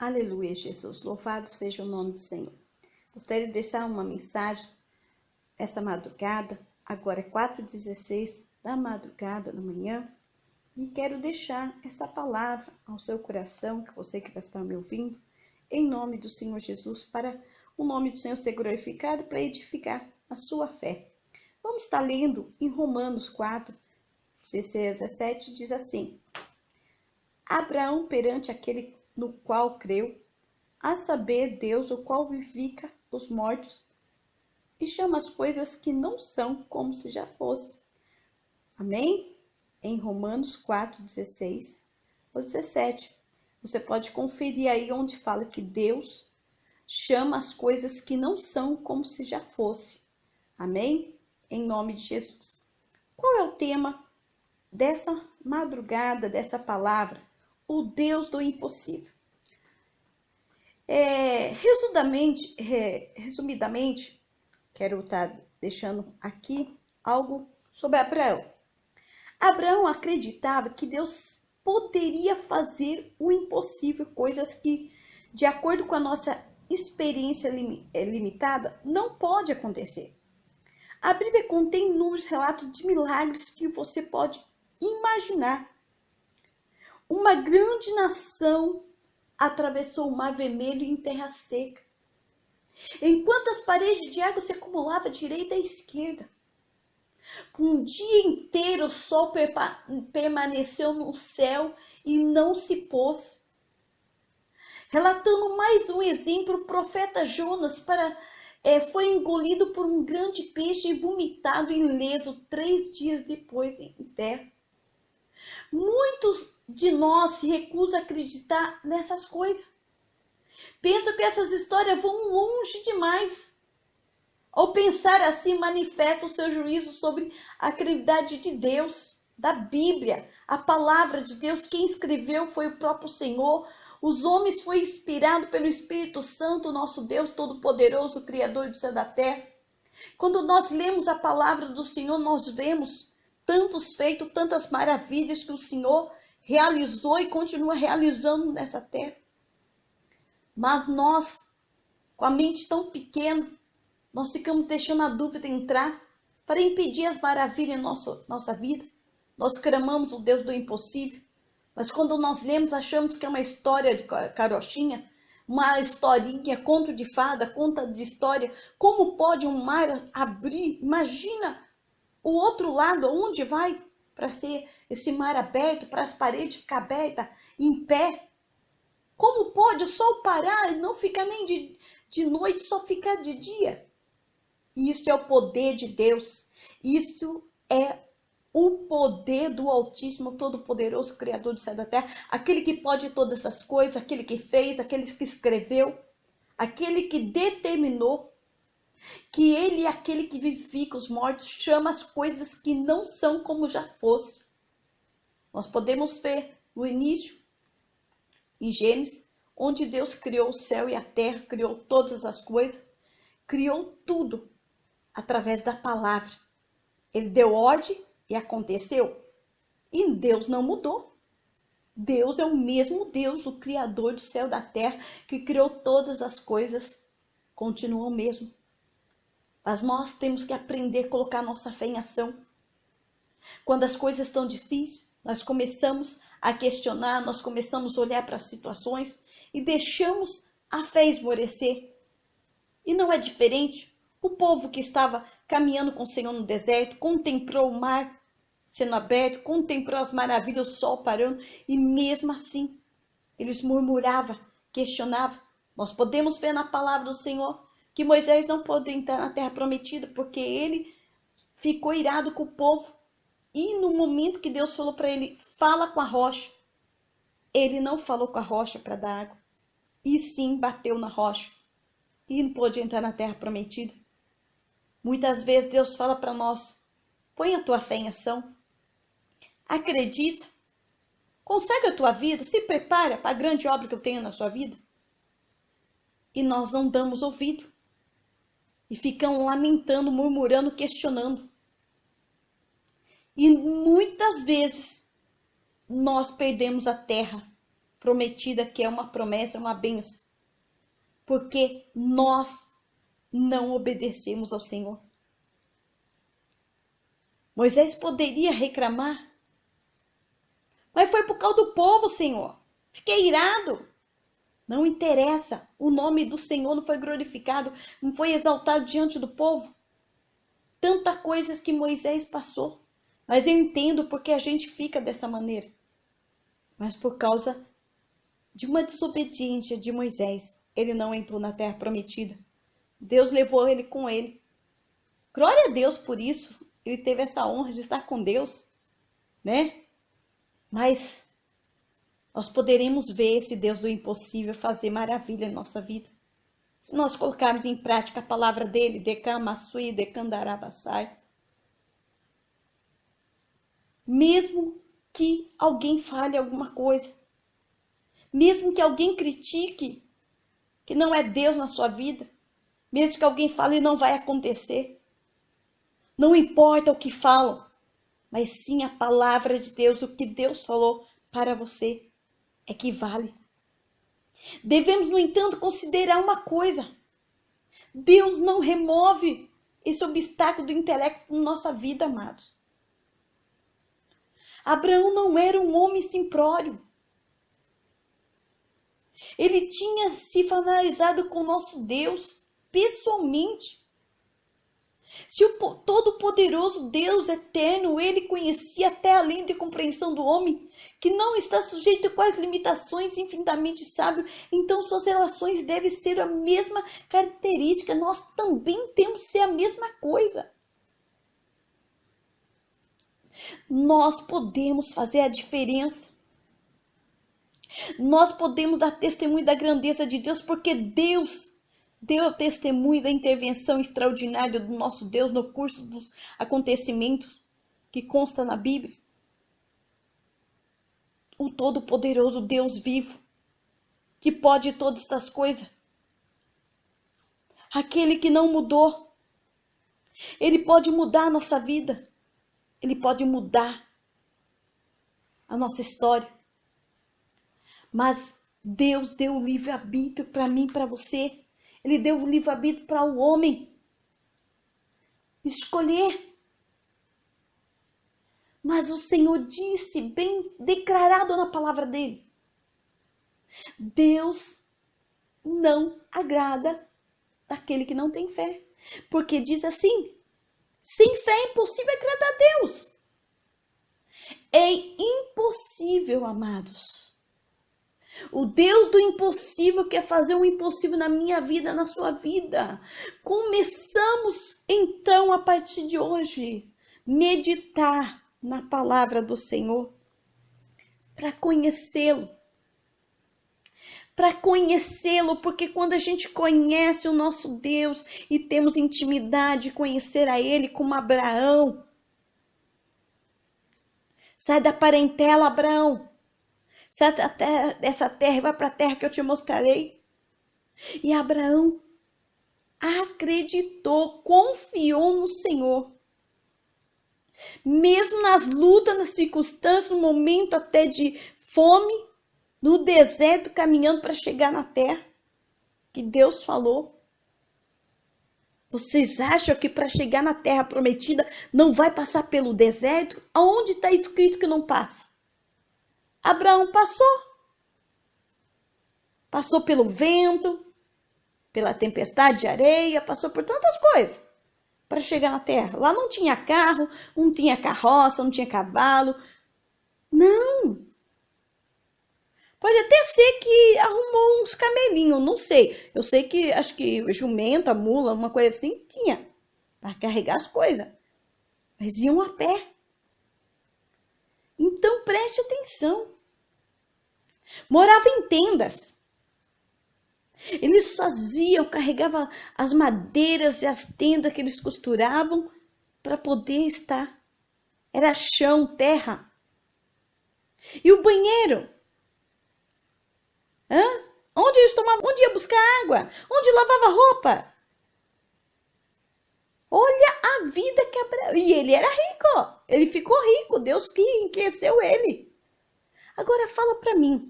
Aleluia, Jesus. Louvado seja o nome do Senhor. Gostaria de deixar uma mensagem essa madrugada. Agora é 4h16 da madrugada, da manhã. E quero deixar essa palavra ao seu coração, que você que vai estar me ouvindo, em nome do Senhor Jesus, para o nome do Senhor ser glorificado, para edificar a sua fé. Vamos estar lendo em Romanos 4, 16 a 17, diz assim: Abraão perante aquele no qual creu, a saber Deus, o qual vivifica os mortos e chama as coisas que não são como se já fossem. Amém? Em Romanos 4, 16 ou 17. Você pode conferir aí onde fala que Deus chama as coisas que não são como se já fosse. Amém? Em nome de Jesus. Qual é o tema dessa madrugada, dessa palavra? O Deus do impossível. Resumidamente, quero estar deixando aqui algo sobre Abraão. Abraão acreditava que Deus poderia fazer o impossível, coisas que, de acordo com a nossa experiência limitada, não pode acontecer. A Bíblia contém inúmeros relatos de milagres que você pode imaginar. Uma grande nação atravessou o Mar Vermelho em terra seca, enquanto as paredes de água se acumulavam à direita e à esquerda. Por um dia inteiro o sol permaneceu no céu e não se pôs. Relatando mais um exemplo, o profeta Jonas foi engolido por um grande peixe e vomitado ileso 3 dias depois em terra. Muitos de nós se recusam a acreditar nessas coisas. Pensam que essas histórias vão longe demais. Ao pensar assim, manifesta o seu juízo sobre a credibilidade de Deus, da Bíblia, a palavra de Deus. Quem escreveu foi o próprio Senhor. Os homens foram inspirados pelo Espírito Santo, nosso Deus Todo-Poderoso, Criador do céu e da terra. Quando nós lemos a palavra do Senhor, nós vemos tantos feitos, tantas maravilhas que o Senhor realizou e continua realizando nessa terra. Mas nós, com a mente tão pequena, nós ficamos deixando a dúvida entrar para impedir as maravilhas em nossa vida. Nós clamamos o Deus do impossível, mas quando nós lemos, achamos que é uma história de carochinha, uma historinha, conto de fada, conta de história. Como pode um mar abrir? Imagina o outro lado, onde vai para ser esse mar aberto, para as paredes ficar abertas, em pé? Como pode o sol parar e não ficar nem de noite, só ficar de dia? Isso é o poder de Deus. Isso é o poder do Altíssimo, Todo-Poderoso, Criador do céu e da terra. Aquele que pode todas essas coisas, aquele que fez, aquele que escreveu, aquele que determinou que ele é aquele que vivifica os mortos, chama as coisas que não são como já fosse. Nós podemos ver no início, em Gênesis, onde Deus criou o céu e a terra, criou todas as coisas, criou tudo através da palavra. Ele deu ordem e aconteceu. E Deus não mudou. Deus é o mesmo Deus, o Criador do céu e da terra, que criou todas as coisas, continua o mesmo. Mas nós temos que aprender a colocar nossa fé em ação. Quando as coisas estão difíceis, nós começamos a questionar, nós começamos a olhar para as situações e deixamos a fé esmorecer. E não é diferente. O povo que estava caminhando com o Senhor no deserto, contemplou o mar sendo aberto, contemplou as maravilhas, o sol parando, e mesmo assim, eles murmuravam, questionavam. Nós podemos ver na palavra do Senhor que Moisés não pôde entrar na terra prometida, porque ele ficou irado com o povo. E no momento que Deus falou para ele, fala com a rocha, ele não falou com a rocha para dar água, e sim bateu na rocha, e não pôde entrar na terra prometida. Muitas vezes Deus fala para nós, põe a tua fé em ação, acredita, consagra a tua vida, se prepara para a grande obra que eu tenho na sua vida. E nós não damos ouvido. E ficam lamentando, murmurando, questionando. E muitas vezes nós perdemos a terra prometida, que é uma promessa, uma bênção, porque nós não obedecemos ao Senhor. Moisés poderia reclamar, mas foi por causa do povo, Senhor. Fiquei irado. Não interessa, o nome do Senhor não foi glorificado, não foi exaltado diante do povo. Tantas coisas que Moisés passou, mas eu entendo porque a gente fica dessa maneira. Mas por causa de uma desobediência de Moisés, ele não entrou na terra prometida. Deus levou ele com ele. Glória a Deus por isso. Ele teve essa honra de estar com Deus, né? Mas nós poderemos ver esse Deus do impossível fazer maravilha em nossa vida. Se nós colocarmos em prática a palavra dele, decamassui, decandarabassai. Mesmo que alguém fale alguma coisa, mesmo que alguém critique que não é Deus na sua vida, mesmo que alguém fale não vai acontecer, não importa o que falam, mas sim a palavra de Deus, o que Deus falou para você é que vale. Devemos, no entanto, considerar uma coisa: Deus não remove esse obstáculo do intelecto na nossa vida, amados. Abraão não era um homem simplório. Ele tinha se familiarizado com o nosso Deus pessoalmente. Se o todo-poderoso Deus eterno, ele conhecia até além de compreensão do homem, que não está sujeito a quais limitações, infinitamente sábio, então suas relações devem ser a mesma característica. Nós também temos que ser a mesma coisa. Nós podemos fazer a diferença. Nós podemos dar testemunho da grandeza de Deus, porque Deus deu testemunho da intervenção extraordinária do nosso Deus no curso dos acontecimentos que consta na Bíblia. O Todo-Poderoso Deus vivo, que pode todas essas coisas. Aquele que não mudou. Ele pode mudar a nossa vida. Ele pode mudar a nossa história. Mas Deus deu o livre-arbítrio para mim e para você. Ele deu o livre-arbítrio para o homem escolher. Mas o Senhor disse, bem declarado na palavra dele: Deus não agrada daquele que não tem fé. Porque diz assim: sem fé é impossível agradar a Deus. É impossível, amados. O Deus do impossível quer fazer o impossível na minha vida, na sua vida. Começamos então a partir de hoje meditar na palavra do Senhor para conhecê-lo. Para conhecê-lo, porque quando a gente conhece o nosso Deus e temos intimidade, conhecer a Ele, como Abraão. Sai da parentela, Abraão. Sai dessa terra e vai para a terra que eu te mostrarei. E Abraão acreditou, confiou no Senhor. Mesmo nas lutas, nas circunstâncias, no momento até de fome, no deserto, caminhando para chegar na terra que Deus falou. Vocês acham que para chegar na terra prometida não vai passar pelo deserto? Aonde está escrito que não passa? Abraão passou. Passou pelo vento, pela tempestade de areia, passou por tantas coisas para chegar na terra. Lá não tinha carro, não tinha carroça, não tinha cavalo. Não. Pode até ser que arrumou uns camelinhos, não sei. Eu sei que, acho que jumenta, mula, uma coisa assim, tinha para carregar as coisas. Mas iam a pé. Então preste atenção. Morava em tendas. Eles faziam, carregavam as madeiras e as tendas que eles costuravam para poder estar. Era chão, terra. E o banheiro? Onde eles tomavam? Onde ia buscar água? Onde lavava roupa? Olha a vida que Abraão... E ele era rico, ó. Ele ficou rico. Deus que enriqueceu ele. Agora fala para mim.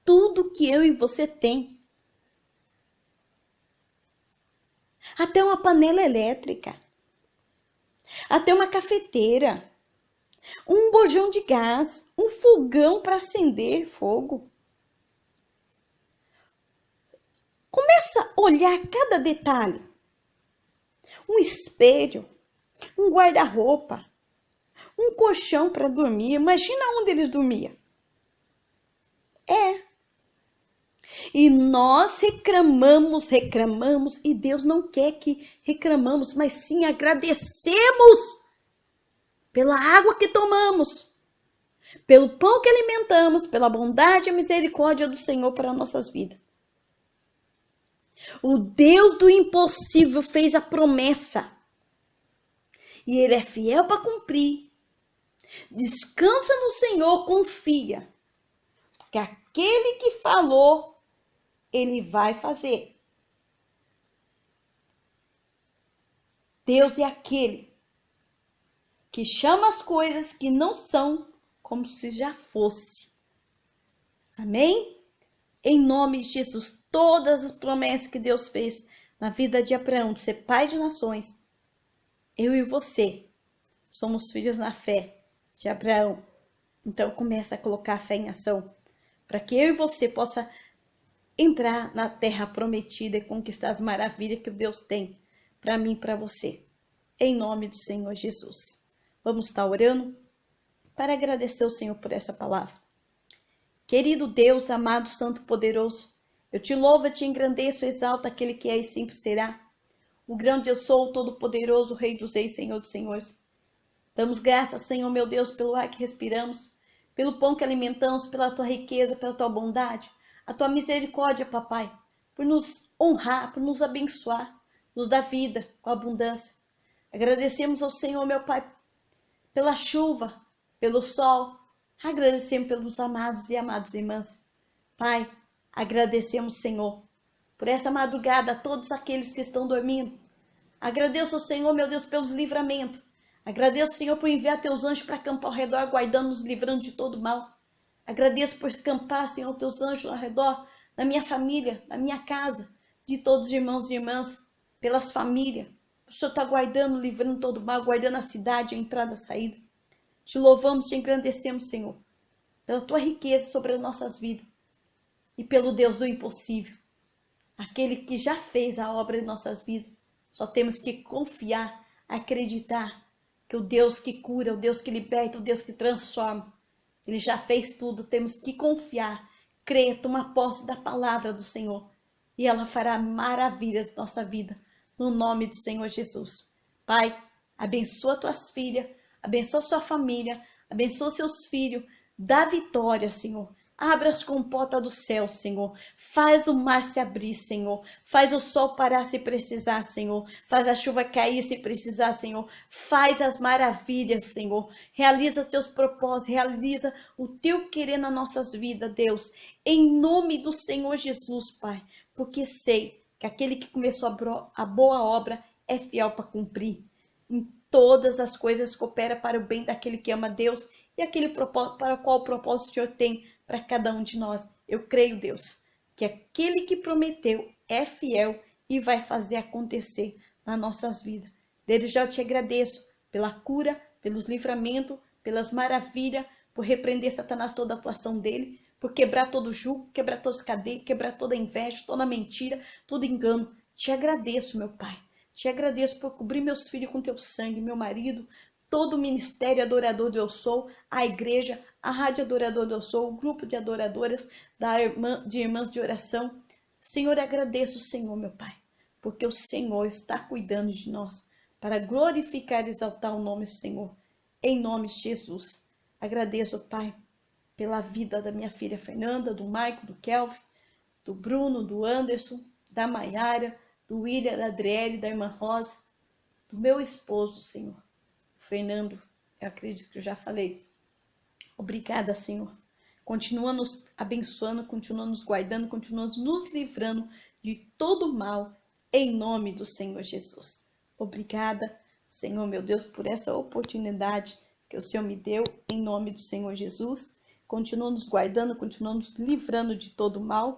tudo que eu e você tem. Até uma panela elétrica, até uma cafeteira, um bojão de gás, um fogão para acender fogo. Começa a olhar cada detalhe. Um espelho, um guarda-roupa, um colchão para dormir. Imagina onde eles dormiam. E nós reclamamos, e Deus não quer que reclamamos, mas sim agradecemos pela água que tomamos, pelo pão que alimentamos, pela bondade e misericórdia do Senhor para nossas vidas. O Deus do impossível fez a promessa e Ele é fiel para cumprir. Descansa no Senhor, confia, porque aquele que falou, Ele vai fazer. Deus é aquele que chama as coisas que não são como se já fosse. Amém? Em nome de Jesus, todas as promessas que Deus fez na vida de Abraão, de ser pai de nações, eu e você somos filhos na fé de Abraão. Então começa a colocar a fé em ação, para que eu e você possa entrar na terra prometida e conquistar as maravilhas que Deus tem para mim e para você. Em nome do Senhor Jesus. Vamos estar orando para agradecer ao Senhor por essa palavra. Querido Deus, amado, santo, poderoso, eu te louvo, te engrandeço, exalto aquele que é e sempre será. O grande eu sou, o todo-poderoso, o Rei dos Reis, Senhor dos Senhores. Damos graças, Senhor, meu Deus, pelo ar que respiramos, pelo pão que alimentamos, pela tua riqueza, pela tua bondade, a tua misericórdia, papai, por nos honrar, por nos abençoar, nos dar vida com abundância. Agradecemos ao Senhor, meu Pai, pela chuva, pelo sol. Agradecemos pelos amados e amadas irmãs. Pai, agradecemos, Senhor, por essa madrugada a todos aqueles que estão dormindo. Agradeço ao Senhor, meu Deus, pelos livramentos. Agradeço, Senhor, por enviar teus anjos para acampar ao redor, guardando-nos, livrando de todo mal. Agradeço por acampar, Senhor, teus anjos ao redor, na minha família, na minha casa, de todos os irmãos e irmãs, pelas famílias. O Senhor está guardando, livrando todo mal, guardando a cidade, a entrada e a saída. Te louvamos, te engrandecemos, Senhor, pela tua riqueza sobre as nossas vidas e pelo Deus do impossível, aquele que já fez a obra em nossas vidas. Só temos que confiar, acreditar que o Deus que cura, o Deus que liberta, o Deus que transforma, Ele já fez tudo. Temos que confiar, crer, tomar posse da palavra do Senhor e ela fará maravilhas na nossa vida, no nome do Senhor Jesus. Pai, abençoa tuas filhas, abençoa sua família, abençoa seus filhos, dá vitória, Senhor. Abra as comportas do céu, Senhor. Faz o mar se abrir, Senhor. Faz o sol parar se precisar, Senhor. Faz a chuva cair se precisar, Senhor. Faz as maravilhas, Senhor. Realiza os teus propósitos, realiza o teu querer nas nossas vidas, Deus. Em nome do Senhor Jesus, Pai. Porque sei que aquele que começou a boa obra é fiel para cumprir. Em todas as coisas coopera para o bem daquele que ama Deus e aquele para o qual o propósito o Senhor tem para cada um de nós. Eu creio, Deus, que aquele que prometeu é fiel e vai fazer acontecer nas nossas vidas. Desde já eu te agradeço pela cura, pelos livramentos, pelas maravilhas, por repreender Satanás toda a atuação dele, por quebrar todo jugo, quebrar todas as cadeias, quebrar toda inveja, toda mentira, todo engano. Te agradeço, meu Pai. Te agradeço por cobrir meus filhos com teu sangue, meu marido, todo o ministério adorador do Eu Sou, a igreja, a rádio adorador do Eu Sou, o grupo de adoradoras de irmãs de oração. Senhor, agradeço, Senhor, meu Pai, porque o Senhor está cuidando de nós para glorificar e exaltar o nome do Senhor, em nome de Jesus. Agradeço, Pai, pela vida da minha filha Fernanda, do Maico, do Kelvin, do Bruno, do Anderson, da Maiara, do William, da Adriele, da irmã Rosa, do meu esposo, Senhor, Fernando. Eu acredito que eu já falei. Obrigada, Senhor. Continua nos abençoando, continua nos guardando, continua nos livrando de todo mal, em nome do Senhor Jesus. Obrigada, Senhor, meu Deus, por essa oportunidade que o Senhor me deu, em nome do Senhor Jesus. continua nos guardando, continua nos livrando de todo mal.